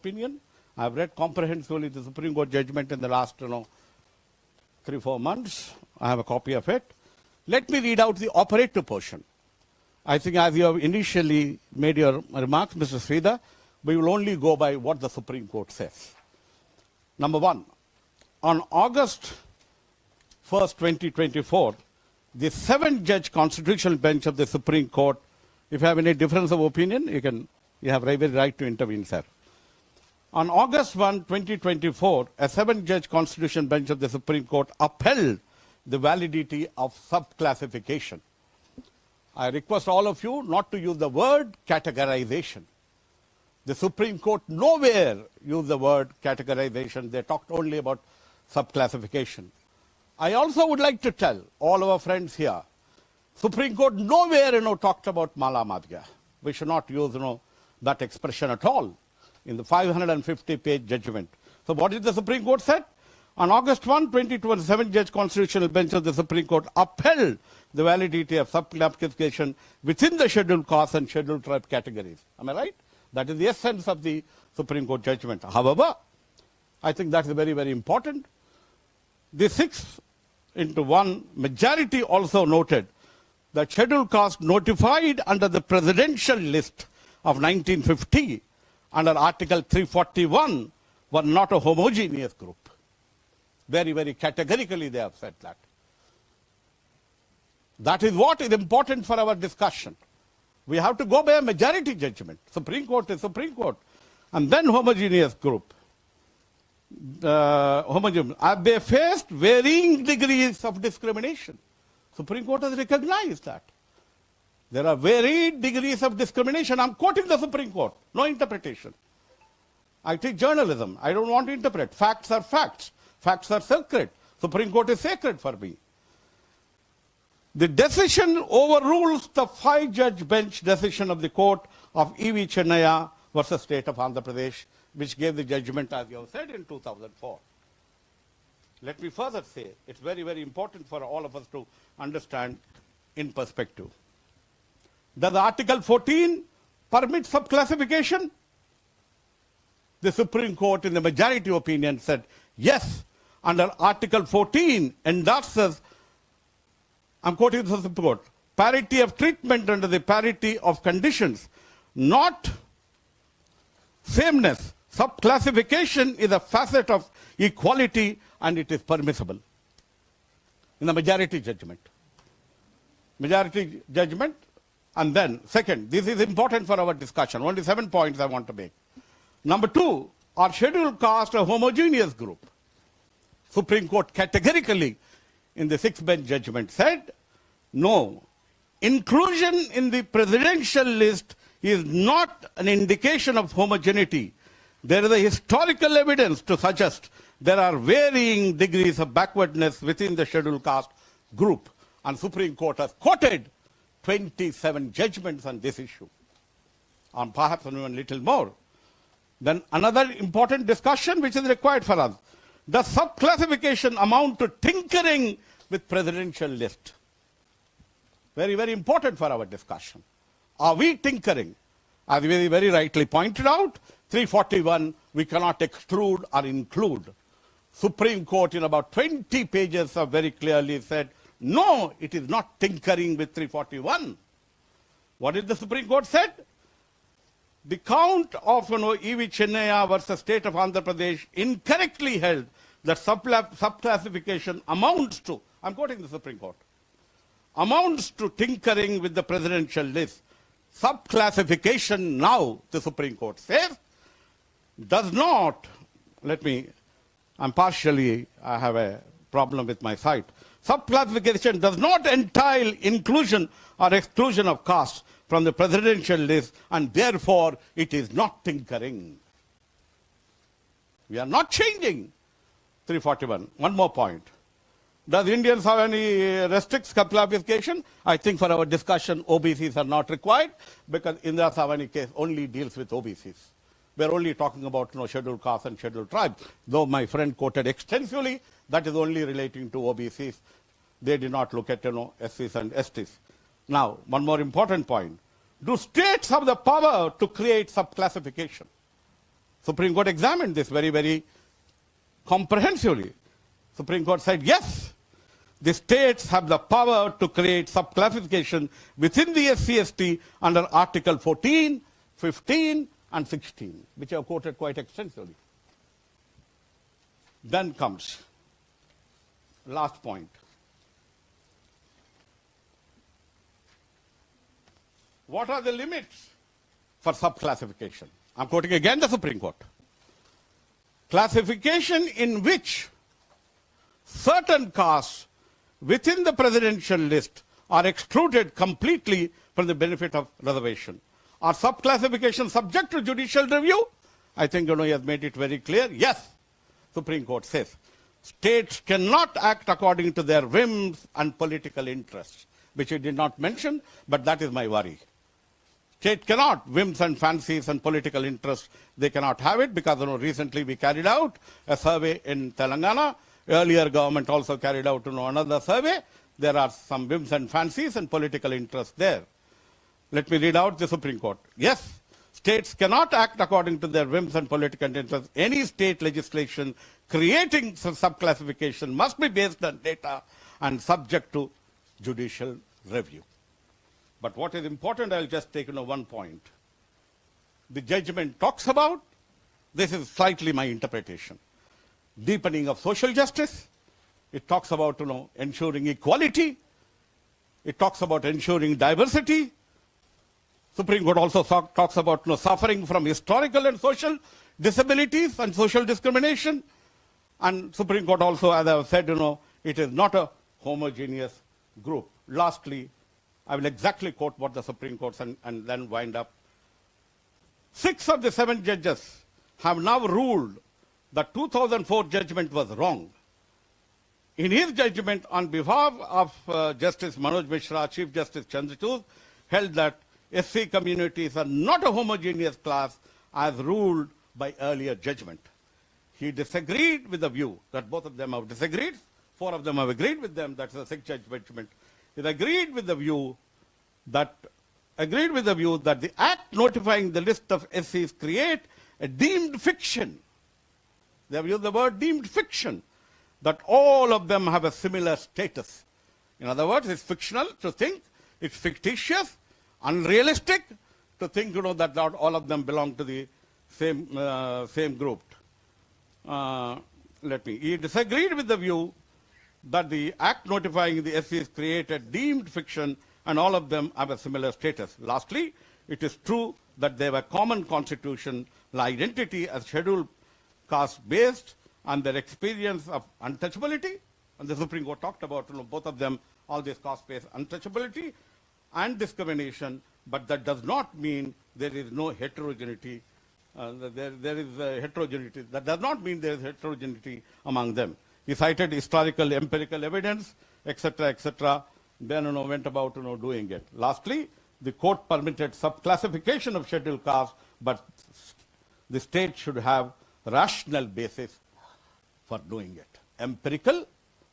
opinion. I have read comprehensively the Supreme Court judgment in the last 3-4 months. I have a copy of it. Let me read out the operative portion. I think as you have initially made your remarks, Mr. Sridhar, we will only go by what the Supreme Court says. Number one, on August 1st, 2024, the 7-judge constitutional bench of the Supreme Court, if you have any difference of opinion, you have every right to intervene, sir. On August 1, 2024, a 7-judge constitutional bench of the Supreme Court upheld the validity of subclassification. I request all of you not to use the word categorization. The Supreme Court nowhere used the word categorization. They talked only about subclassification. I also would like to tell all our friends here, Supreme Court nowhere talked about mala madhya. We should not use that expression at all in the 550-page judgment. So what did the Supreme Court said? On August 1, 2027, judge constitutional bench of the Supreme Court upheld the validity of subclassification within the scheduled caste and scheduled tribe categories. Am I right? That is the essence of the Supreme Court judgment. However, I think that's very, very important. The 6-1 majority also noted that scheduled caste notified under the presidential list of 1950 under Article 341 were not a homogeneous group. Very, very categorically they have said that. That is what is important for our discussion. We have to go by a majority judgment. Supreme Court is Supreme Court. And then homogeneous group. They faced varying degrees of discrimination. Supreme Court has recognized that. There are varied degrees of discrimination. I'm quoting the Supreme Court. No interpretation. I teach journalism. I don't want to interpret. Facts are facts. Facts are sacred. Supreme Court is sacred for me. The decision overrules the 5-judge bench decision of the court of E.V. Chennaiah versus State of Andhra Pradesh, which gave the judgment, as you have said, in 2004. Let me further say, it's very, very important for all of us to understand in perspective. Does Article 14 permit subclassification? The Supreme Court, in the majority opinion, said yes. Under Article 14, endorses, I'm quoting the Supreme Court, parity of treatment under the parity of conditions, not sameness. Subclassification is a facet of equality and it is permissible. In the majority judgment. Majority judgment. And then, second, this is important for our discussion. Only 7 points I want to make. Number 2, are scheduled caste a homogeneous group? Supreme Court categorically in the 6-bench judgment said, no. Inclusion in the presidential list is not an indication of homogeneity. There is a historical evidence to suggest there are varying degrees of backwardness within the scheduled caste group. And Supreme Court has quoted 27 judgments on this issue, and perhaps even a little more. Then another important discussion which is required for us. Does subclassification amount to tinkering with presidential list? Very, very important for our discussion. Are we tinkering? As we very rightly pointed out, 341, we cannot exclude or include. Supreme Court in about 20 pages have very clearly said, no, it is not tinkering with 341. What did the Supreme Court said? The count of E.V. Chennaiah versus State of Andhra Pradesh incorrectly held that subclassification amounts to, I'm quoting the Supreme Court, amounts to tinkering with the presidential list. Subclassification now, the Supreme Court says, does not, I have a problem with my site. Subclassification does not entail inclusion or exclusion of caste from the presidential list, and therefore it is not tinkering. We are not changing 341. One more point. Does Indians have any restricts subclassification? I think for our discussion, OBCs are not required because Indira Savani case only deals with OBCs. We're only talking about scheduled caste and scheduled tribes. Though my friend quoted extensively, that is only relating to OBCs. They did not look at SCs and STs. Now, one more important point. Do states have the power to create subclassification? Supreme Court examined this very, very comprehensively. Supreme Court said, yes, the states have the power to create subclassification within the SC/ST under Article 14, 15, and 16, which I have quoted quite extensively. Then comes last point. What are the limits for subclassification? I'm quoting again the Supreme Court. Classification in which certain castes within the presidential list are excluded completely from the benefit of reservation. Are subclassification subject to judicial review? I think he has made it very clear. Yes, Supreme Court says. States cannot act according to their whims and political interests, which he did not mention, but that is my worry. State cannot, whims and fancies and political interests, they cannot have it because recently we carried out a survey in Telangana. Earlier government also carried out another survey. There are some whims and fancies and political interests there. Let me read out the Supreme Court. Yes, states cannot act according to their whims and political interests. Any state legislation creating subclassification must be based on data and subject to judicial review. But what is important, I'll just take one point. The judgment talks about, this is slightly my interpretation, deepening of social justice. It talks about ensuring equality. It talks about ensuring diversity. Supreme Court also talks about suffering from historical and social disabilities and social discrimination. And Supreme Court also, as I have said, it is not a homogeneous group. Lastly, I will exactly quote what the Supreme Court and then wind up. 6 of the 7 judges have now ruled the 2004 judgment was wrong. In his judgment on behalf of Justice Manoj Mishra, Chief Justice Chandrachud held that SC communities are not a homogeneous class as ruled by earlier judgment. He disagreed with the view that both of them have disagreed. 4 of them have agreed with them. That's the 6th judgment. He agreed with the view that the act notifying the list of SCs create a deemed fiction. They have used the word deemed fiction, that all of them have a similar status. In other words, it's fictional to think, it's fictitious, unrealistic to think that not all of them belong to the same group. He disagreed with the view that the act notifying the SCs create a deemed fiction and all of them have a similar status. Lastly, it is true that they have a common constitutional identity as scheduled caste based on their experience of untouchability. And the Supreme Court talked about both of them, all this caste based untouchability and discrimination, but that does not mean there is no heterogeneity. There is heterogeneity. That does not mean there is heterogeneity among them. He cited historical, empirical evidence, etc., etc. Then went about doing it. Lastly, the court permitted subclassification of scheduled castes, but the state should have rational basis for doing it. Empirical,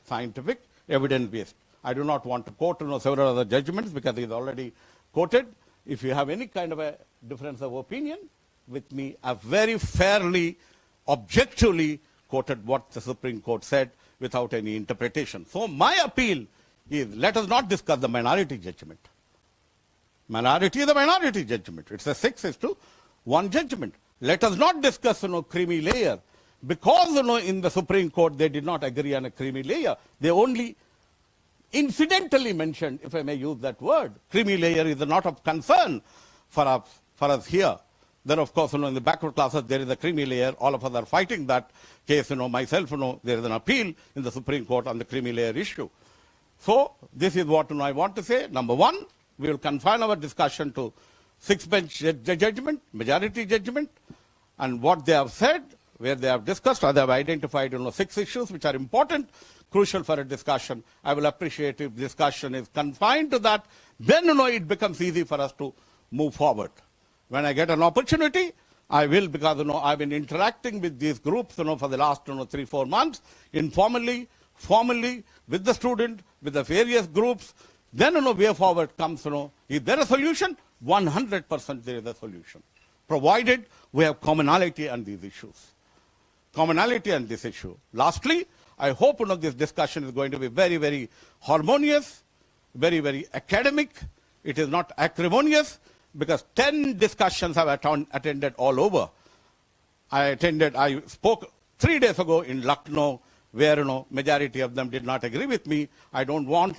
scientific, evidence-based. I do not want to quote several other judgments because he's already quoted. If you have any kind of a difference of opinion with me, I've very fairly, objectively quoted what the Supreme Court said without any interpretation. So my appeal is, let us not discuss the minority judgment. Minority is the minority judgment. It's a 6-1 judgment. Let us not discuss creamy layer, because in the Supreme Court they did not agree on a creamy layer. They only incidentally mentioned, if I may use that word, creamy layer is not of concern for us here. Then, of course, in the backward classes, there is a creamy layer. All of us are fighting that case. Myself, there is an appeal in the Supreme Court on the creamy layer issue. So, this is what I want to say. Number 1, we will confine our discussion to 6-bench judgment, majority judgment, and what they have said, where they have discussed, or they have identified 6 issues which are important, crucial for a discussion. I will appreciate if discussion is confined to that. Then, it becomes easy for us to move forward. When I get an opportunity, I will, because I've been interacting with these groups for the last 3-4 months, informally, formally, with the student, with the various groups. Then way forward comes, is there a solution? 100% there is a solution, provided we have commonality on these issues. Commonality on this issue. Lastly, I hope this discussion is going to be very, very harmonious, very, very academic. It is not acrimonious, because 10 discussions have attended all over. I spoke 3 days ago in Lucknow, where majority of them did not agree with me. I don't want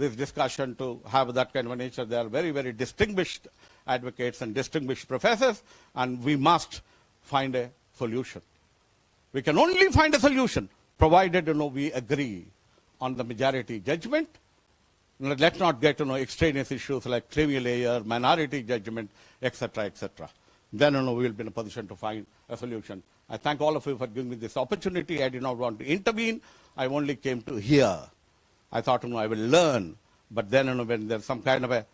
this discussion to have that kind of a nature. They are very, very distinguished advocates and distinguished professors, and we must find a solution. We can only find a solution provided we agree on the majority judgment. Let's not get extraneous issues like creamy layer, minority judgment, etc., etc. Then we will be in a position to find a solution. I thank all of you for giving me this opportunity. I did not want to intervene. I only came to hear. I thought I will learn. But then when there's some kind of a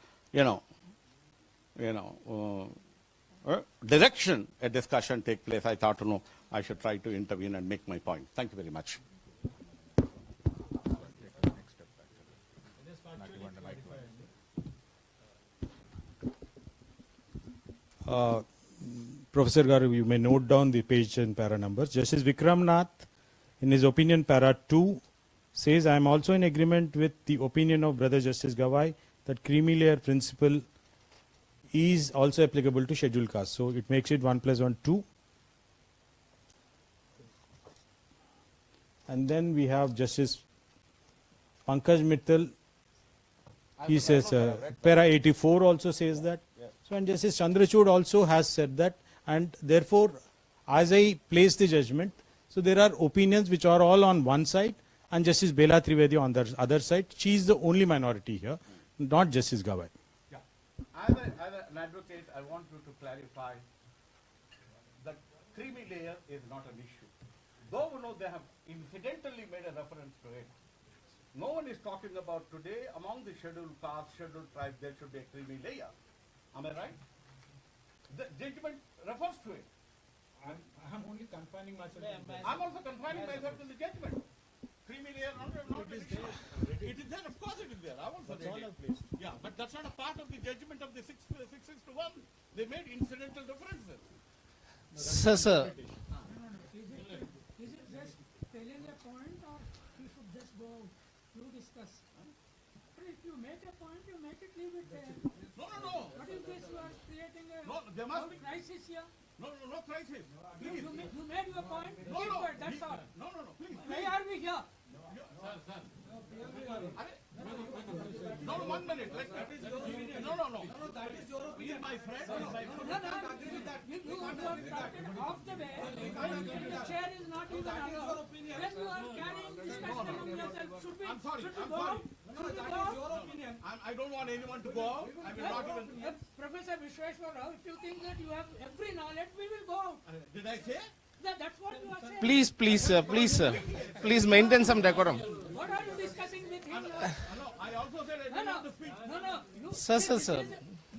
direction, a discussion take place, I thought I should try to intervene and make my point. Thank you very much. Professor Garu, you may note down the page and para numbers. Justice Vikram Nath, in his opinion, para 2, says, I am also in agreement with the opinion of Brother Justice Gawai that creamy layer principle is also applicable to scheduled caste. So it makes it 1 + 1, 2. And then we have Justice Pankaj Mittal. He says, para 84 also says that. So, and Justice Chandrachud also has said that, and therefore, as I place the judgment, so there are opinions which are all on one side, and Justice Bela Trivedi on the other side. She is the only minority here, not Justice Gawai. Yeah. As an advocate, I want you to clarify that creamy layer is not an issue. Though they have incidentally made a reference to it, no one is talking about today among the scheduled castes, scheduled tribes, there should be a creamy layer. Am I right? The judgment refers to it. I'm only confining myself. I'm also confining myself to the judgment. Creamy layer, not it is there. It is there, of course it is there. I won't say it. Yeah, but that's not a part of the judgment of the 6-1. They made incidental references. Sir. Is it just telling a point, or you should just go to discuss? But if you make a point, you make it, leave it there. No. What is this? You are creating a There must be crisis here. no crisis. Please. You made your point. No. Keep it, that's all. No, please. Why are we here? No, 1 minute. No. That is your opinion, my friend. No. You are started off the way. The chair is not even allowed. When you are carrying discussion among yourself, should we I'm sorry. go out? Should we go out? I don't want anyone to go out. I will not even. Professor Vishweshwar Rao, if you think that you have every knowledge, we will go out. Did I say? That's what you are saying. Please maintain some decorum. What are you discussing with him? No, I also said I didn't want to speak. No. Sir. It is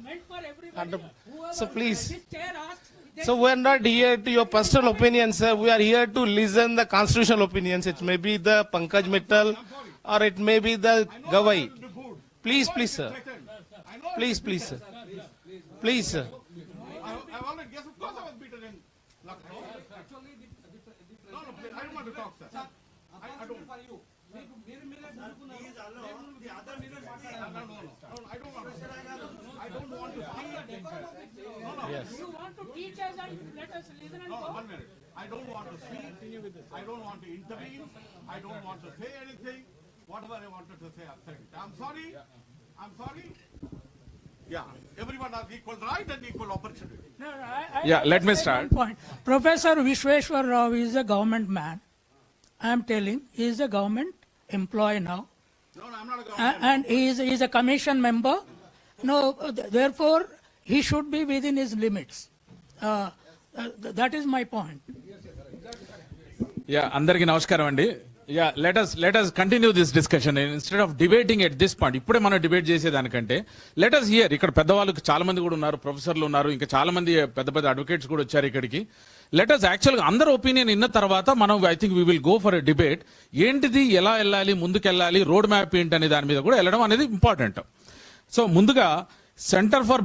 meant for everybody. So please. This chair asks. So we are not here to your personal opinions, sir. We are here to listen the constitutional opinions. It may be the Pankaj Mittal or it may be the Gawai. Please, sir. Please, sir. Please, sir. I already guess, of course I was beaten in Lucknow. No, please, I don't want to talk, sir. I don't. No, I don't want to. I don't want to speak. Yes. You want to teach us and let us listen and No, go? 1 minute. I don't want to speak. I don't want to intervene. I don't want to say anything. Whatever I wanted to say, I've said it. I'm sorry. Yeah, everyone has equal right and equal opportunity. No, Yeah, let me say start. one point. Professor Vishweshwar Rao is a government man. I am telling, he is a government employee now. No, I'm not a government. And he is a commission member. No, therefore, he should be within his limits. That is my point. Yeah, అందరికీ నమస్కారం అండి. Yeah, let us continue this discussion instead of debating at this point. ఇప్పుడే మనం debate చేసేదానికంటే let us hear. ఇక్కడ పెద్దవాళ్ళు చాలా మంది కూడా ఉన్నారు, ప్రొఫెసర్లు ఉన్నారు, ఇంకా చాలా మంది పెద్ద అడ్వకేట్స్ కూడా వచ్చారు ఇక్కడికి. let us యాక్చువల్గా అందరి ఒపీనియన్ ఇన్న తర్వాత మనం I think we will go for a debate. ఏంటిది, ఎలా వెళ్ళాలి, ముందుకెళ్ళాలి, రోడ్ మ్యాప్ ఏంటి అనే దాని మీద కూడా వెళ్ళడం అనేది ఇంపార్టెంట్. సో ముందుగా సెంటర్ ఫర్